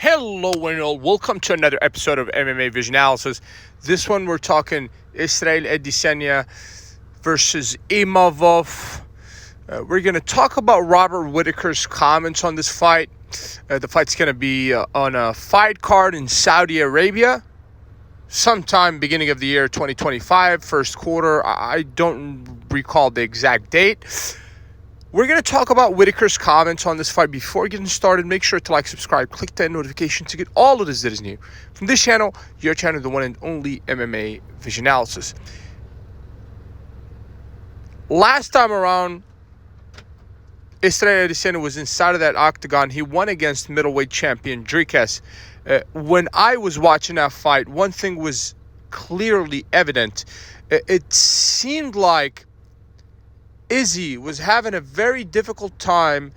Hello, and all. Welcome to another episode of MMA Vision Analysis. This one we're talking Israel Adesanya versus Imavov. We're going to talk about Robert Whittaker's comments on this fight. The fight's going to be on a fight card in Saudi Arabia sometime beginning of the year 2025, first quarter. I don't recall the exact date. We're going to talk about Whittaker's comments on this fight. Before getting started, make sure to like, subscribe, click that notification to get all of this that is new from this channel, your channel, the one and only MMA Vision Analysis. Last time around, Israel Adesanya was inside of that octagon. He won against middleweight champion Whittaker. When I was watching that fight, one thing was clearly evident. It seemed like Izzy was having a very difficult time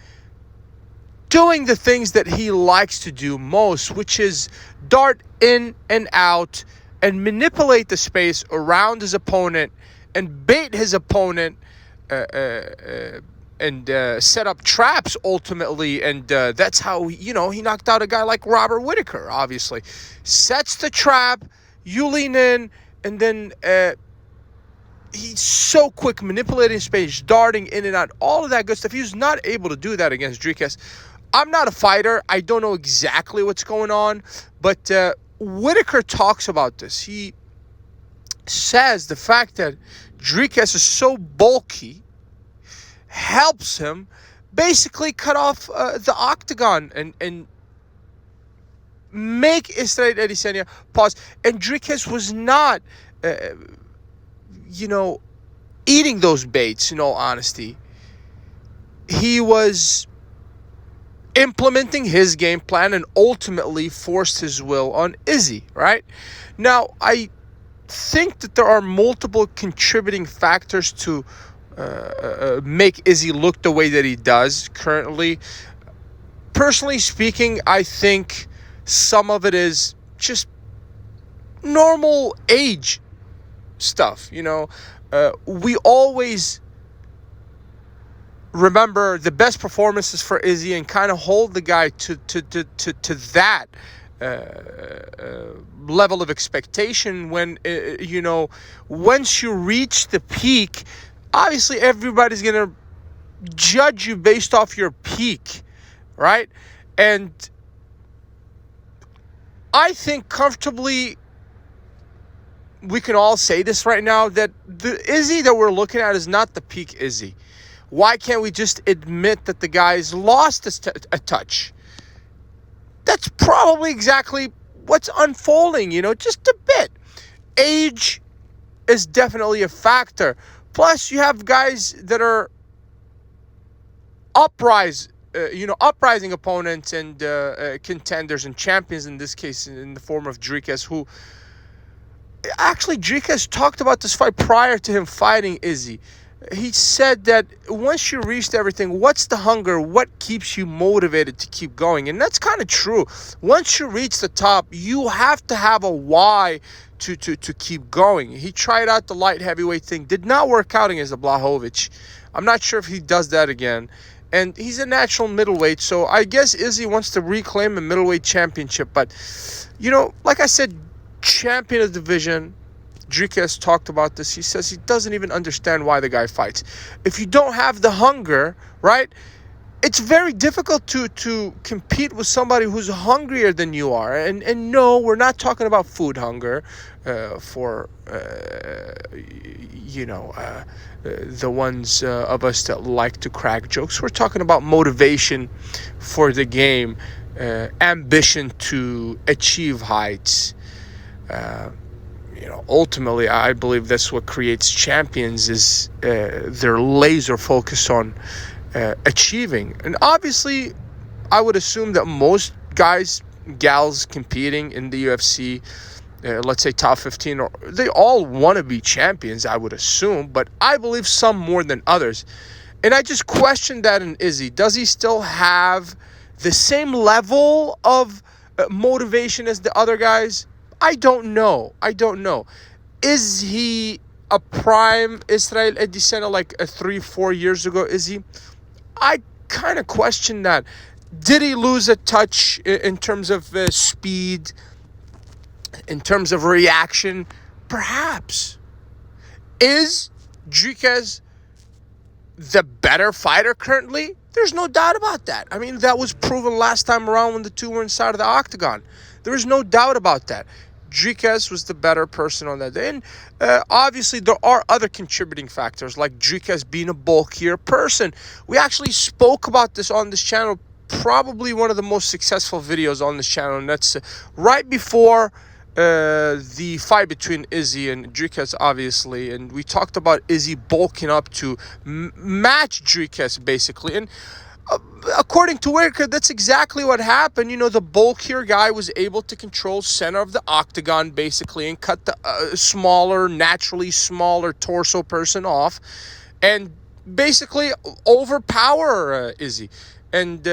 doing the things that he likes to do most, which is dart in and out and manipulate the space around his opponent and bait his opponent and set up traps ultimately. And that's how, he knocked out a guy like Robert Whittaker, obviously. Sets the trap, you lean in, and then he's so quick, manipulating space, darting in and out, all of that good stuff. He was not able to do that against Whittaker. I'm not a fighter. I don't know exactly what's going on, but Whittaker talks about this. He says the fact that Whittaker is so bulky helps him basically cut off the octagon and make Israel Adesanya pause. And Whittaker was not eating those baits, in all honesty. He was implementing his game plan and ultimately forced his will on Izzy, right? Now, I think that there are multiple contributing factors to make Izzy look the way that he does currently. Personally speaking, I think some of it is just normal age stuff. We always remember the best performances for Izzy and kind of hold the guy to that level of expectation when once you reach the peak, obviously everybody's gonna judge you based off your peak, right? And I think comfortably we can all say this right now, that the Izzy that we're looking at is not the peak Izzy. Why can't we just admit that the guy's lost a touch? That's probably exactly what's unfolding, just a bit. Age is definitely a factor. Plus, you have guys that are uprising opponents and contenders and champions, in this case, in the form of Whittaker, who actually, Whittaker talked about this fight prior to him fighting Izzy. He said that once you reached everything, what's the hunger? What keeps you motivated to keep going? And that's kind of true. Once you reach the top, you have to have a why to keep going. He tried out the light heavyweight thing. Did not work out against Blachowicz. I'm not sure if he does that again. And he's a natural middleweight, so I guess Izzy wants to reclaim a middleweight championship. But, like I said, champion of the division, Whittaker has talked about this. He says he doesn't even understand why the guy fights. If you don't have the hunger, right, it's very difficult to compete with somebody who's hungrier than you are. And no, we're not talking about food hunger for the ones of us that like to crack jokes. We're talking about motivation for the game, ambition to achieve heights. Ultimately, I believe that's what creates champions, is their laser focus on achieving. And obviously, I would assume that most guys, gals competing in the UFC, let's say top 15, they all want to be champions, I would assume, but I believe some more than others. And I just question that in Izzy. Does he still have the same level of motivation as the other guys? I don't know. Is he a prime Israel Adesanya like 3-4 years ago? Is he? I kind of question that. Did he lose a touch in terms of speed, in terms of reaction? Perhaps. Is Dricus the better fighter currently? There's no doubt about that. I mean, that was proven last time around when the two were inside of the octagon. There is no doubt about that. Dricus was the better person on that day. And obviously, there are other contributing factors, like Dricus being a bulkier person. We actually spoke about this on this channel, probably one of the most successful videos on this channel, and that's right before the fight between Izzy and Dricus, obviously, and we talked about Izzy bulking up to match Dricus, basically, and according to Whittaker, that's exactly what happened. You know, the bulkier guy was able to control center of the octagon, basically, and cut the naturally smaller torso person off, and basically overpower Izzy. And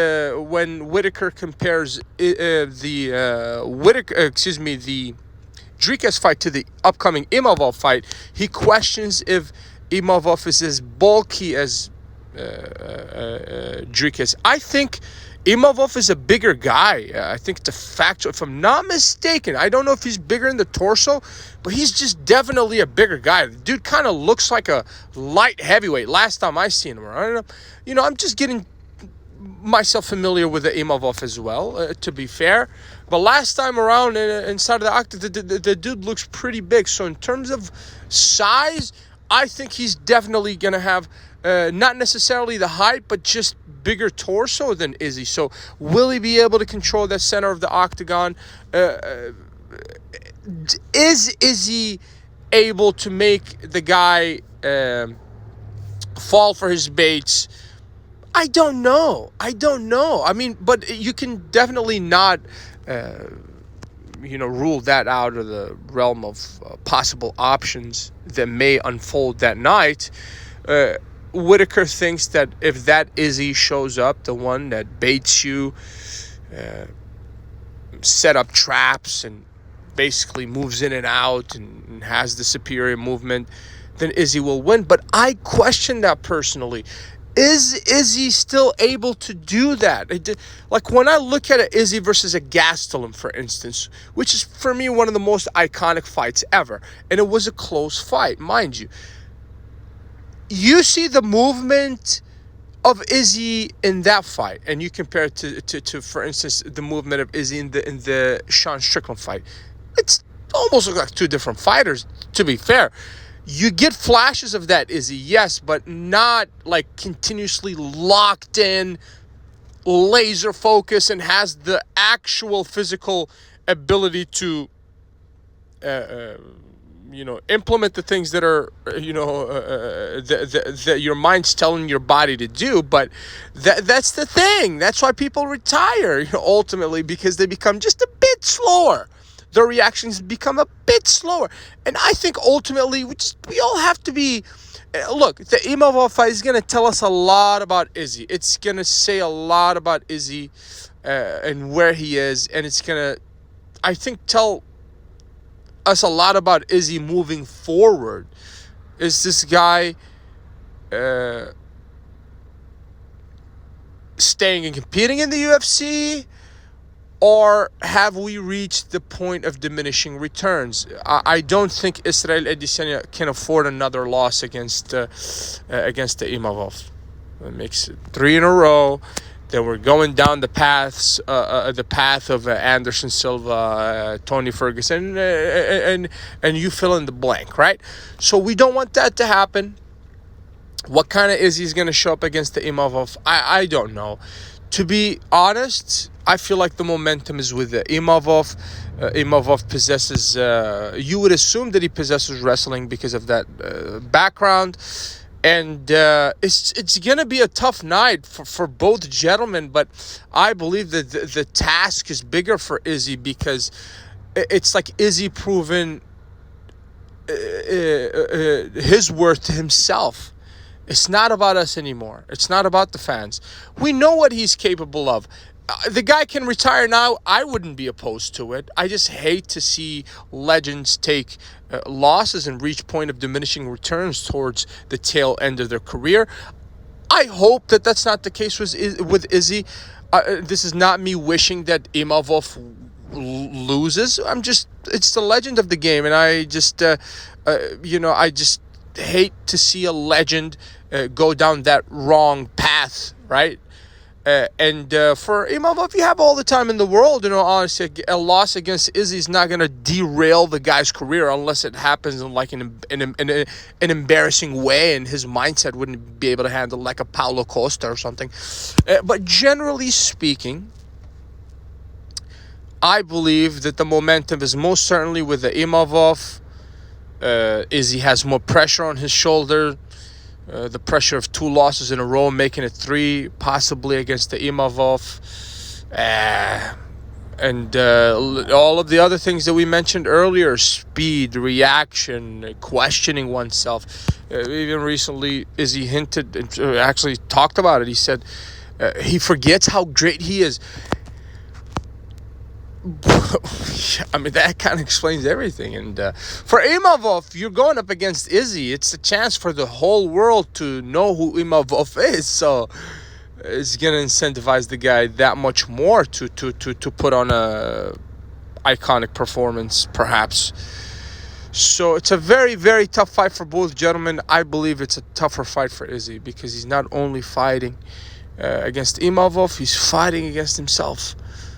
when Whittaker compares the Dricus fight to the upcoming Imavov fight, he questions if Imavov is as bulky as Dricus. I think Imavov is a bigger guy. I think it's a factor. If I'm not mistaken, I don't know if he's bigger in the torso, but he's just definitely a bigger guy. The dude kind of looks like a light heavyweight. Last time I seen him, I don't know. You know, I'm just getting myself familiar with the Imavov as well, to be fair. But last time around inside of the octagon, the dude looks pretty big. So in terms of size, I think he's definitely going to have not necessarily the height, but just bigger torso than Izzy. So will he be able to control the center of the octagon? Is Izzy able to make the guy fall for his baits? I don't know. I mean, but you can definitely not, rule that out of the realm of possible options that may unfold that night. Whittaker thinks that if that Izzy shows up, the one that baits you, set up traps, and basically moves in and out and has the superior movement, then Izzy will win. But I question that personally. Is Izzy still able to do that? Like when I look at an Izzy versus a Gastelum, for instance, which is for me one of the most iconic fights ever, and it was a close fight, mind you. You see the movement of Izzy in that fight, and you compare it to for instance, the movement of Izzy in the Sean Strickland fight. It's almost like two different fighters, to be fair. You get flashes of that Izzy, yes, but not like continuously locked in, laser focus, and has the actual physical ability to, implement the things that are, that your mind's telling your body to do. But that's the thing. That's why people retire, ultimately, because they become just a bit slower. Their reactions become a bit slower. And I think ultimately we all have to be... Look, the Imavov fight is going to tell us a lot about Izzy. It's going to say a lot about Izzy and where he is. And it's going to, I think, tell us a lot about Izzy moving forward. Is this guy staying and competing in the UFC? Or have we reached the point of diminishing returns? I don't think Israel Adesanya can afford another loss against the Imavov. It makes it 3 in a row. Then we're going down the path of Anderson Silva, Tony Ferguson, and you fill in the blank, right? So we don't want that to happen. What kind of Izzy is going to show up against the Imavov? I don't know. To be honest, I feel like the momentum is with Imavov. Imavov possesses, you would assume that he possesses wrestling because of that background. And it's going to be a tough night for both gentlemen. But I believe that the task is bigger for Izzy, because it's like Izzy proven his worth to himself. It's not about us anymore. It's not about the fans. We know what he's capable of. The guy can retire now. I wouldn't be opposed to it. I just hate to see legends take losses and reach point of diminishing returns towards the tail end of their career. I hope that that's not the case with Izzy. This is not me wishing that Imavov loses. It's the legend of the game, and I just, I just hate to see a legend go down that wrong path, right? And for Imavov, you have all the time in the world. Honestly, a loss against Izzy is not going to derail the guy's career unless it happens in like an embarrassing way, and his mindset wouldn't be able to handle like a Paulo Costa or something. But generally speaking, I believe that the momentum is most certainly with the Imavov. Izzy has more pressure on his shoulder. The pressure of 2 losses in a row, making it 3, possibly against the Imavov. And all of the other things that we mentioned earlier, speed, reaction, questioning oneself. Even recently, Izzy hinted, actually talked about it. He said he forgets how great he is. I mean, that kind of explains everything. And for Imavov, you're going up against Izzy. It's a chance for the whole world to know who Imavov is. So it's going to incentivize the guy that much more to put on a iconic performance, perhaps. So it's a very, very tough fight for both gentlemen. I believe it's a tougher fight for Izzy because he's not only fighting against Imavov, he's fighting against himself.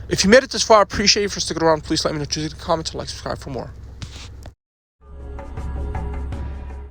If you made it this far, I appreciate you for sticking around. Please let me know. Choose to comment or like, subscribe for more.